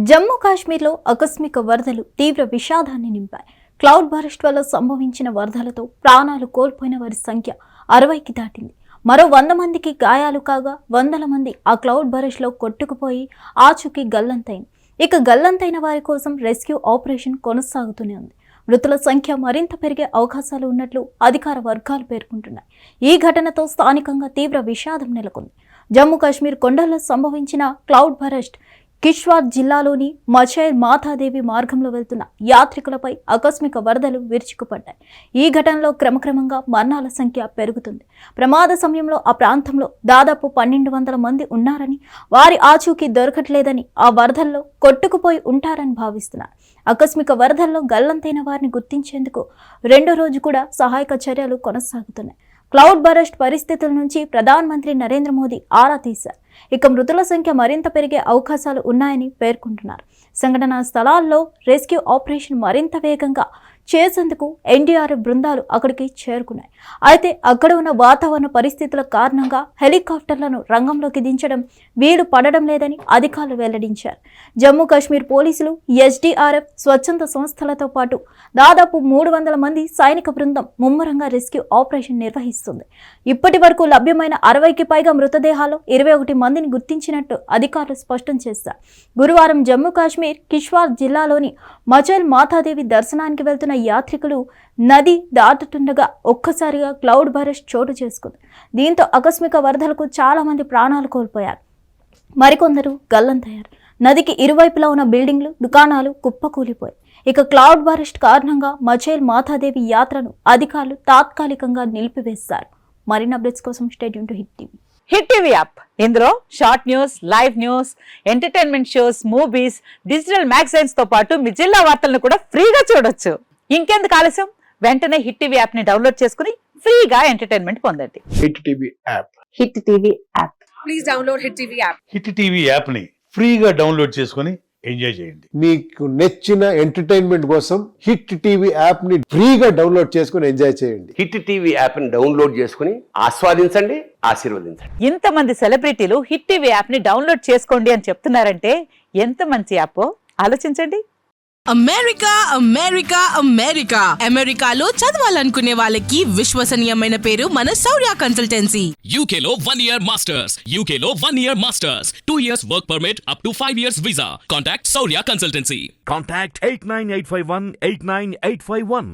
జమ్మూ కాశ్మీర్లో ఆకస్మిక వరదలు తీవ్ర విషాదాన్ని నింపాయి. క్లౌడ్ బరస్ట్ వల్ల సంభవించిన వరదలతో ప్రాణాలు కోల్పోయిన వారి సంఖ్య 60కి దాటింది. మరో 100 మందికి గాయాలు కాగా వందల మంది ఆ క్లౌడ్ బరస్ట్లో కొట్టుకుపోయి ఆచూకీ గల్లంతైంది. ఇక గల్లంతైన వారి కోసం రెస్క్యూ ఆపరేషన్ కొనసాగుతూనే ఉంది. మృతుల సంఖ్య మరింత పెరిగే అవకాశాలు ఉన్నట్లు అధికార వర్గాలు పేర్కొంటున్నాయి. ఈ ఘటనతో స్థానికంగా తీవ్ర విషాదం నెలకొంది. జమ్మూ కాశ్మీర్ కొండల్లో సంభవించిన క్లౌడ్ బరస్ట్ కిష్వార్ జిల్లాలోని మచైల్ మాతాదేవి మార్గంలో వెళ్తున్న యాత్రికులపై ఆకస్మిక వరదలు విరుచుకుపడ్డాయి. ఈ ఘటనలో క్రమక్రమంగా మరణాల సంఖ్య పెరుగుతుంది. ప్రమాద సమయంలో ఆ ప్రాంతంలో దాదాపు 1200 మంది ఉన్నారని, వారి ఆచూకీ దొరకట్లేదని, ఆ వరదల్లో కొట్టుకుపోయి ఉంటారని భావిస్తున్నారు. ఆకస్మిక వరదల్లో గల్లంతైన వారిని గుర్తించేందుకు 2వ రోజు కూడా సహాయక చర్యలు కొనసాగుతున్నాయి. క్లౌడ్ బరస్ట్ పరిస్థితుల నుంచి ప్రధానమంత్రి నరేంద్ర మోదీ ఆరా తీశారు. ఇక మృతుల సంఖ్య మరింత పెరిగే అవకాశాలు ఉన్నాయని పేర్కొంటున్నారు. సంఘటనా స్థలాల్లో రెస్క్యూ ఆపరేషన్ మరింత వేగంగా చేసేందుకు ఎన్డీఆర్ఎఫ్ బృందాలు అక్కడికి చేరుకున్నాయి. అయితే అక్కడ ఉన్న వాతావరణ పరిస్థితుల కారణంగా హెలికాప్టర్లను రంగంలోకి దించడం వీలు పడడం లేదని అధికారులు వెల్లడించారు. జమ్మూ కాశ్మీర్ పోలీసులు, ఎస్డీఆర్ఎఫ్, స్వచ్ఛంద సంస్థలతో పాటు దాదాపు 300 మంది సైనిక బృందం ముమ్మరంగా రెస్క్యూ ఆపరేషన్ నిర్వహిస్తుంది. ఇప్పటి వరకు లభ్యమైన 60కి పైగా మృతదేహాలు 21 మందిని గుర్తించినట్టు అధికారులు స్పష్టం చేశారు. గురువారం జమ్మూ కాశ్మీర్ కిష్వార్ జిల్లాలోని మచైల్ మాతాదేవి దర్శనానికి వెళ్తున్న యాత్రికులు నది దాటుతుండగా ఒక్కసారిగా క్లౌడ్ బరస్ట్ చోటు చేసుకుంది. దీంతో ఆకస్మిక వరదలకు చాలా మంది ప్రాణాలు కోల్పోయారు. మరికొందరు గల్లంతయ్యారు. నదికి ఇరువైపులా ఉన్న బిల్డింగ్లు, దుకాణాలు కుప్పకూలిపోయాయి. ఇక క్లౌడ్ బరస్ట్ కారణంగా మచైల్ మాతాదేవి యాత్రను అధికారులు తాత్కాలికంగా నిలిపివేశారు. మరిన్ని అప్డేట్స్ కోసం stay tune to Hit TV. Hit TV app ఇందులో short news, live news, entertainment shows, movies, digital magazines తో పాటు మీ జిల్లా వార్తలను కూడా ఫ్రీగా చూడొచ్చు. ఇంకెందుకు ఆలస్యం, వెంటనే హిట్ టీవీ యాప్ ని డౌన్లోడ్ చేసుకుని ఫ్రీగా ఎంటర్టైన్మెంట్ పొందండి. Hit TV app. Hit TV app. Please download hit TV app. Hit TV app ని ఫ్రీగా డౌన్లోడ్ చేసుకుని ఎంజాయ్ చేయండి. మీకు నచ్చిన ఎంటర్టైన్మెంట్ కోసం హిట్ టీవీ యాప్ ని ఫ్రీగా డౌన్లోడ్ చేసుకుని ఎంజాయ్ చేయండి. హిట్ టీవీ యాప్ ని డౌన్లోడ్ చేసుకుని ఆస్వాదించండి, ఆశీర్వదించండి. ఇంతమంది సెలబ్రిటీలు హిట్ టీవీ యాప్ ని డౌన్లోడ్ చేసుకోండి అని చెప్తున్నారంటే ఎంత మంచి యాప్ ఆలోచించండి. అమెరికా అమెరికా అమెరికా అమెరికాలో చదవాలనుకునే వాళ్ళకి విశ్వసనీయమైన పేరు మన శౌర్య కన్సల్టెన్సీ. UK లో 1 year masters, UK లో 1 year masters, 2 years work permit up to 5 years visa. Contact Saurya Consultancy. Contact 89851 89851.